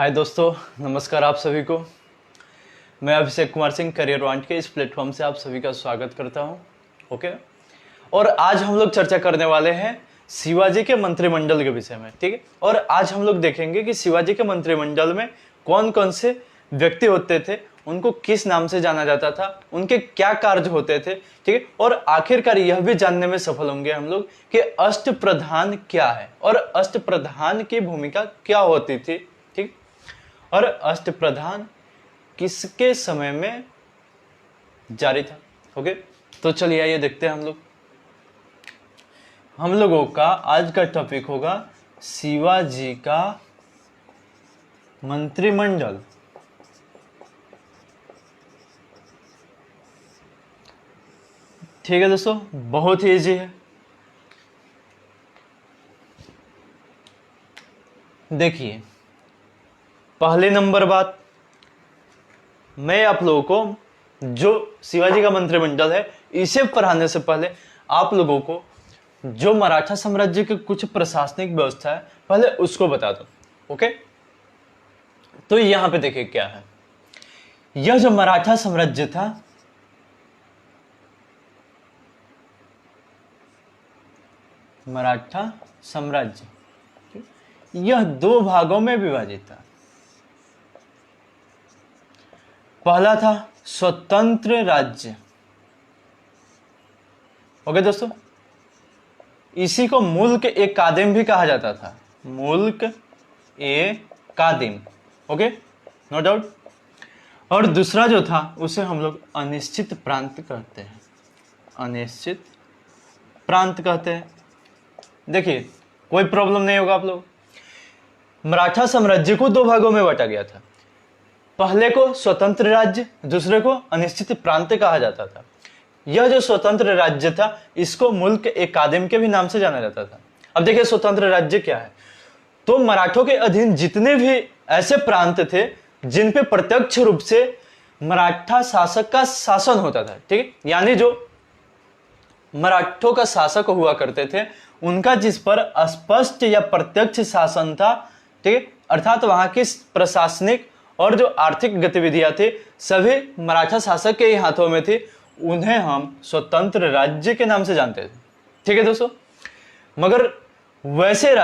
हाय दोस्तों, नमस्कार आप सभी को। मैं अभिषेक कुमार सिंह करियर वांट के इस प्लेटफॉर्म से आप सभी का स्वागत करता हूं। ओके, और आज हम लोग चर्चा करने वाले हैं शिवाजी के मंत्रिमंडल के विषय में। ठीक है, और आज हम लोग देखेंगे कि शिवाजी के मंत्रिमंडल में कौन कौन से व्यक्ति होते थे, उनको किस नाम से जाना जाता था, उनके क्या कार्य होते थे। ठीक है, और आखिरकार यह भी जानने में सफल होंगे हम लोग कि अष्टप्रधान क्या है और अष्टप्रधान की भूमिका क्या होती थी। ठीक, और अष्टप्रधान किसके समय में जारी था। ओके, तो चलिए आइए देखते हैं हम लोगों का आज का टॉपिक होगा शिवाजी का मंत्रिमंडल। ठीक है दोस्तों, बहुत ही इजी है। देखिए, पहले नंबर बात, मैं आप लोगों को जो शिवाजी का मंत्रिमंडल है इसे पढ़ाने से पहले आप लोगों को जो मराठा साम्राज्य की कुछ प्रशासनिक व्यवस्था है पहले उसको बता दो। ओके, तो यहां पे देखिए क्या है। यह जो मराठा साम्राज्य था, मराठा साम्राज्य यह दो भागों में विभाजित था। पहला था स्वतंत्र राज्य। ओके दोस्तों, इसी को मुल्क ए कादिम भी कहा जाता था, मुल्क ए कादिम। Okay, no doubt. और दूसरा जो था उसे हम लोग अनिश्चित प्रांत कहते हैं, अनिश्चित प्रांत कहते हैं। देखिए, कोई प्रॉब्लम नहीं होगा आप लोग। मराठा साम्राज्य को दो भागों में बांटा गया था, पहले को स्वतंत्र राज्य, दूसरे को अनिश्चित प्रांत कहा जाता था। यह जो स्वतंत्र राज्य था इसको मुल्क ए कादिम के भी नाम से जाना जाता था। अब देखिए स्वतंत्र राज्य क्या है, तो मराठों के अधीन जितने भी ऐसे प्रांत थे जिन पे प्रत्यक्ष रूप से मराठा शासक का शासन होता था। ठीक है, यानी जो मराठों का शासक हुआ करते थे उनका जिस पर स्पष्ट या प्रत्यक्ष शासन था। ठीक है, अर्थात वहां की प्रशासनिक और जो आर्थिक गतिविधियां थी सभी मराठा शासक के ही हाथों में थी, उन्हें हम स्वतंत्र राज्य के नाम से जानते थे। ठीक है दोस्तों, मगर वैसे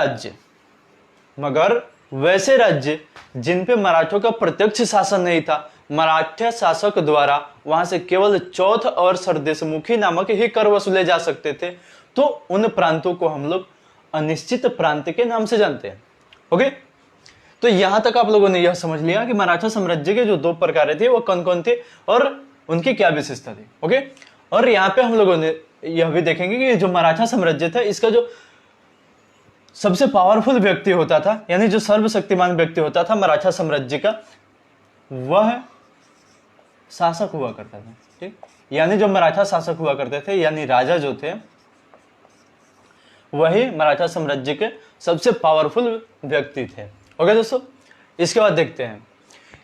राज्य जिन पे मराठों का प्रत्यक्ष शासन नहीं था, मराठा शासक द्वारा वहां से केवल चौथ और सरदेशमुखी नामक ही कर वसूले जा सकते थे, तो उन प्रांतों को हम लोग अनिश्चित प्रांत के नाम से जानते हैं। ओके, तो यहां तक आप लोगों ने यह समझ लिया कि मराठा साम्राज्य के जो दो प्रकार थे वो कौन कौन थे और उनकी क्या विशेषता थी। ओके, और यहाँ पे हम लोगों ने यह भी देखेंगे कि जो मराठा साम्राज्य था इसका जो सबसे पावरफुल व्यक्ति होता था, यानी जो सर्वशक्तिमान व्यक्ति होता था मराठा साम्राज्य का, वह शासक हुआ करता था। ठीक, यानी जो मराठा शासक हुआ करते थे, यानी राजा जो थे, वही मराठा साम्राज्य के सबसे पावरफुल व्यक्ति थे। ओके दोस्तों, इसके बाद देखते हैं,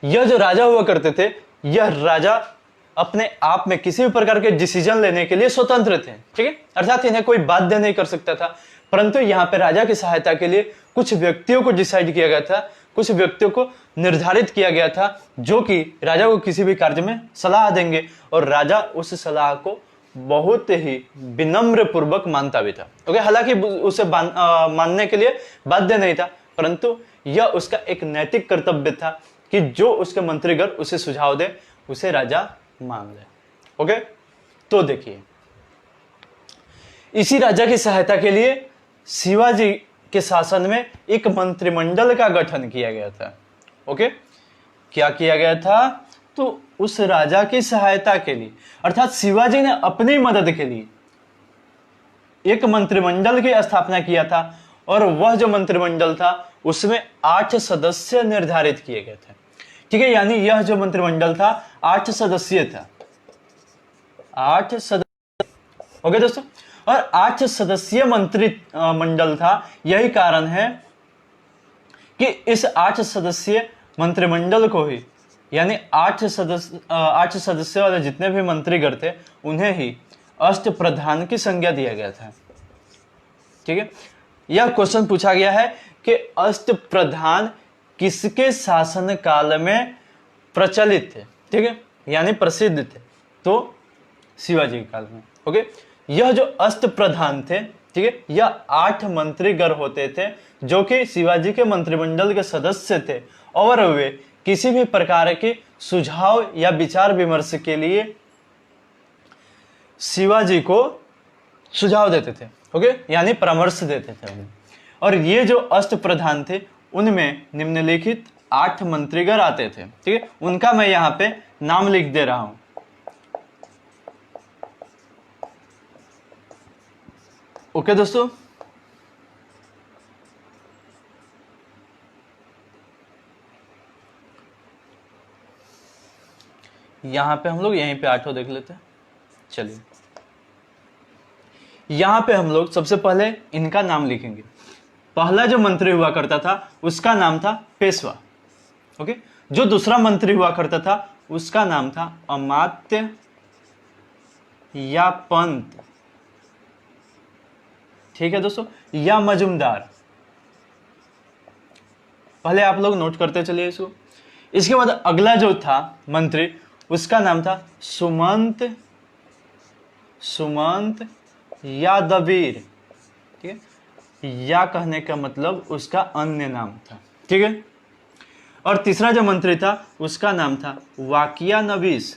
यह जो राजा हुआ करते थे, यह राजा अपने आप में किसी भी प्रकार के डिसीजन लेने के लिए स्वतंत्र थे। ठीक है, अर्थात इन्हें कोई बाध्य नहीं कर सकता था, परंतु यहाँ पे राजा की सहायता के लिए कुछ व्यक्तियों को डिसाइड किया गया था, कुछ व्यक्तियों को निर्धारित किया गया था जो कि राजा को किसी भी कार्य में सलाह देंगे, और राजा उस सलाह को बहुत ही विनम्र पूर्वक मानता भी था। ओके, हालांकि उसे मानने के लिए बाध्य नहीं था, परंतु यह उसका एक नैतिक कर्तव्य था कि जो उसके मंत्रीगण उसे सुझाव दे उसे राजा मान ले। ओके, तो देखिए, इसी राजा की सहायता के लिए शिवाजी के शासन में एक मंत्रिमंडल का गठन किया गया था। ओके, क्या किया गया था, तो उस राजा की सहायता के लिए, अर्थात शिवाजी ने अपनी मदद के लिए एक मंत्रिमंडल की स्थापना किया था, और वह जो मंत्रिमंडल था उसमें 8 सदस्य निर्धारित किए गए थे। ठीक है, यानी यह जो मंत्रिमंडल था 8 सदस्यीय था, 8 सदस्य। ओके दोस्तों, और 8 सदस्यीय मंत्रिमंडल था। यही कारण है कि इस 8 सदस्यीय मंत्रिमंडल को ही, यानी 8 सदस्य वाले जितने भी मंत्रीगण थे उन्हें ही अष्टप्रधान की संज्ञा दिया गया था। ठीक है, यह क्वेश्चन पूछा गया है कि अष्टप्रधान किसके शासन काल में प्रचलित थे, ठीक है, यानी प्रसिद्ध थे, तो शिवाजी के काल में। ओके, यह जो अष्ट प्रधान थे, ठीक है, यह 8 मंत्रीगण होते थे जो कि शिवाजी के मंत्रिमंडल के सदस्य थे और वे किसी भी प्रकार के सुझाव या विचार विमर्श के लिए शिवाजी को सुझाव देते थे। ओके, यानी परामर्श देते थे उन्हें। और ये जो अष्ट प्रधान थे उनमें निम्नलिखित 8 मंत्रीगण आते थे, ठीक है, उनका मैं यहां पे नाम लिख दे रहा हूं। ओके दोस्तों, यहां पे हम लोग यहीं पे 8 देख लेते हैं। चलिए, यहां पे हम लोग सबसे पहले इनका नाम लिखेंगे। पहला जो मंत्री हुआ करता था उसका नाम था पेशवा। ओके, जो दूसरा मंत्री हुआ करता था उसका नाम था अमात्य या पंत, ठीक है दोस्तों, या मजूमदार। पहले आप लोग नोट करते चलिए इसको। इसके बाद अगला जो था मंत्री उसका नाम था सुमंत या दबीर, ठीक है, या कहने का मतलब उसका अन्य नाम था, ठीक है। और तीसरा जो मंत्री था उसका नाम था वाकिया नवीस।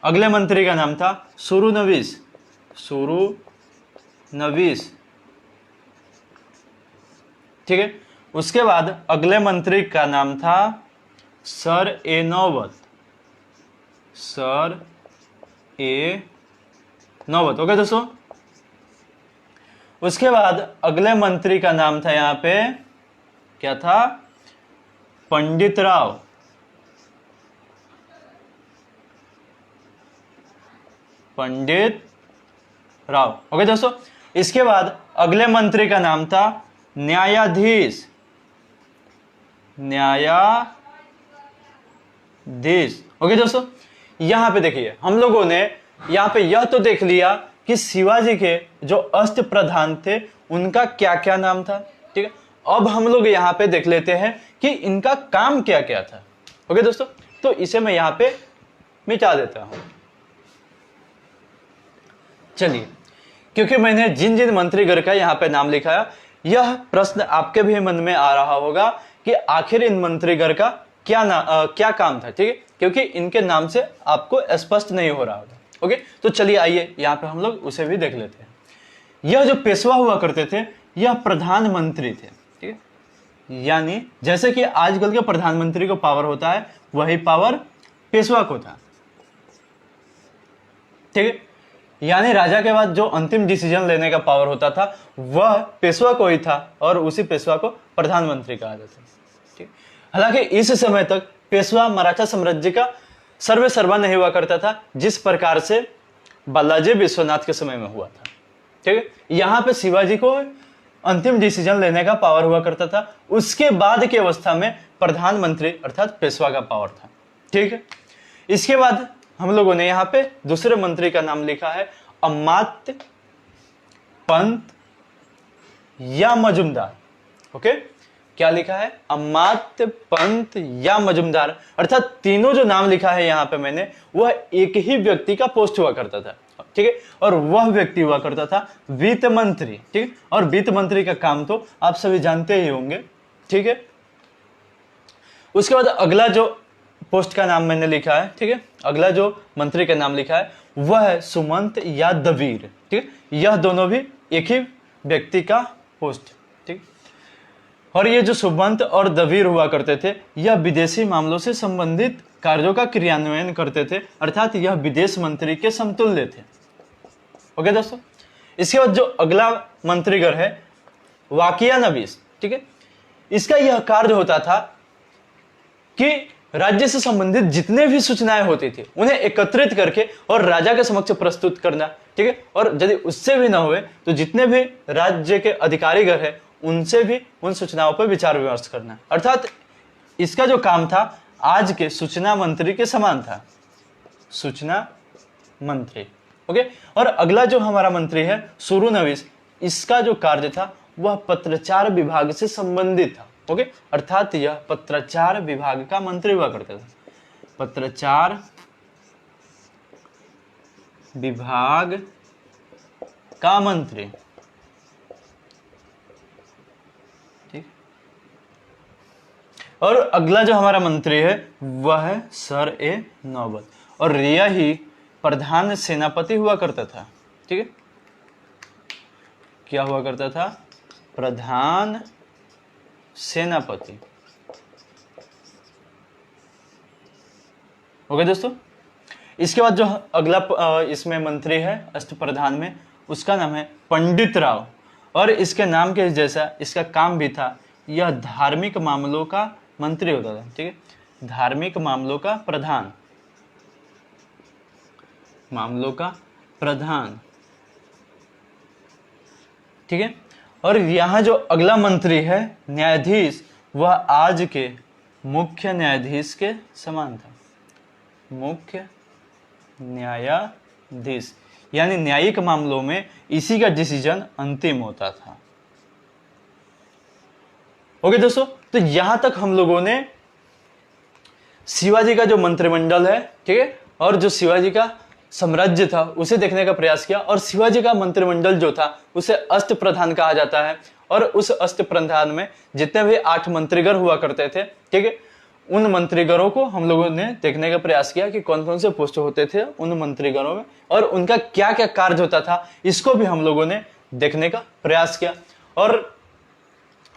अगले मंत्री का नाम था सुरु नवीस, ठीक है। उसके बाद अगले मंत्री का नाम था सर ए नौबत। ओके दोस्तों, उसके बाद अगले मंत्री का नाम था यहां पे क्या था, पंडित राव। ओके दोस्तों, इसके बाद अगले मंत्री का नाम था न्यायाधीश। ओके दोस्तों, यहां पे देखिए हम लोगों ने यहां पे यह तो देख लिया कि शिवाजी के जो अष्ट प्रधान थे उनका क्या क्या नाम था, ठीक है। अब हम लोग यहां पे देख लेते हैं कि इनका काम क्या क्या था। ओके दोस्तों, तो इसे मैं यहां पे मिटा देता हूं। चलिए, क्योंकि मैंने जिन जिन मंत्रीगण का यहां पे नाम लिखा है, यह प्रश्न आपके भी मन में आ रहा होगा कि आखिर इन मंत्रीगण का क्या काम था, ठीक है, क्योंकि इनके नाम से आपको स्पष्ट नहीं हो रहा होगा। ओके, तो चलिए आइए यहां पे हम लोग उसे भी देख लेते हैं। यह जो पेशवा हुआ करते थे यह प्रधानमंत्री थे, ठीक है, यानी जैसे कि आजकल के प्रधानमंत्री को पावर होता है वही पावर पेशवा को था, ठीक है। यानी राजा के बाद जो अंतिम डिसीजन लेने का पावर होता था वह पेशवा को ही था और उसी पेशवा को प्रधानमंत्री कहा जाता था, ठीक। हालांकि इस समय तक पेशवा मराठा साम्राज्य का सर्वे सर्वा नहीं हुआ करता था जिस प्रकार से बालाजी विश्वनाथ के समय में हुआ था, ठीक है। यहां पे शिवाजी को अंतिम डिसीजन लेने का पावर हुआ करता था, उसके बाद की अवस्था में प्रधानमंत्री अर्थात पेशवा का पावर था, ठीक है। इसके बाद हम लोगों ने यहां पे दूसरे मंत्री का नाम लिखा है अमात्य पंत या मजूमदार। ओके, क्या लिखा है, अमात्य पंत या मजूमदार, अर्थात तीनों जो नाम लिखा है यहां पे मैंने वह एक ही व्यक्ति का पोस्ट हुआ करता था, ठीक है। और वह व्यक्ति हुआ करता था वित्त मंत्री, ठीक है। और वित्त मंत्री का काम तो आप सभी जानते ही होंगे, ठीक है। उसके बाद अगला जो पोस्ट का नाम मैंने लिखा है, ठीक है, अगला जो मंत्री का नाम लिखा है वह है सुमंत या दबीर, ठीक है। यह दोनों भी एक ही व्यक्ति का पोस्ट, ठीक। और ये जो सुमंत और दबीर हुआ करते थे यह विदेशी मामलों से संबंधित कार्यों का क्रियान्वयन करते थे, अर्थात यह विदेश मंत्री के समतुल्य थे। ओके दोस्तों, इसके बाद जो अगला मंत्रीगण है वाकिया नवीस, ठीक है। इसका यह कार्य होता था कि राज्य से संबंधित जितने भी सूचनाएं होती थी उन्हें एकत्रित करके और राजा के समक्ष प्रस्तुत करना, ठीक है। और यदि उससे भी ना हुए तो जितने भी राज्य के अधिकारीगण है उनसे भी उन सूचनाओं पर विचार विमर्श करना, अर्थात इसका जो काम था आज के सूचना मंत्री के समान था, सूचना मंत्री। ओके, और अगला जो हमारा मंत्री है सुरु नवीस, इसका जो कार्य था वह पत्राचार विभाग से संबंधित था। ओके, अर्थात यह पत्राचार विभाग का मंत्री हुआ करता था। पत्राचार विभाग का मंत्री, ठीक। और अगला जो हमारा मंत्री है वह है सर ए नौबत, और यही प्रधान सेनापति हुआ करता था। ठीक है, क्या हुआ करता था? प्रधान सेनापति। ओके दोस्तों, इसके बाद जो अगला इसमें मंत्री है अष्टप्रधान में, उसका नाम है पंडित राव, और इसके नाम के जैसा इसका काम भी था, यह धार्मिक मामलों का मंत्री होता था। ठीक है, धार्मिक मामलों का प्रधान, मामलों का प्रधान। ठीक है, और यहां जो अगला मंत्री है न्यायाधीश, वह आज के मुख्य न्यायाधीश के समान था। मुख्य न्यायाधीश, यानी न्यायिक मामलों में इसी का डिसीजन अंतिम होता था। ओके दोस्तों, तो यहां तक हम लोगों ने शिवाजी का जो मंत्रिमंडल है, ठीक है, और जो शिवाजी का साम्राज्य था उसे देखने का प्रयास किया। और शिवाजी का मंत्रिमंडल जो था उसे अष्टप्रधान कहा जाता है, और उस अष्टप्रधान में जितने भी 8 मंत्रीगण हुआ करते थे, ठीक है, उन मंत्रीगणों को हम लोगों ने देखने का प्रयास किया कि कौन कौन से पोस्ट होते थे उन मंत्रीगणों में, और उनका क्या क्या कार्य होता था, इसको भी हम लोगों ने देखने का प्रयास किया। और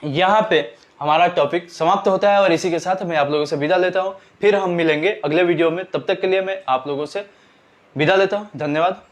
यहाँ पे हमारा टॉपिक समाप्त होता है, और इसी के साथ मैं आप लोगों से विदा लेता हूं। फिर हम मिलेंगे अगले वीडियो में, तब तक के लिए मैं आप लोगों से विदा लेता हूं। धन्यवाद।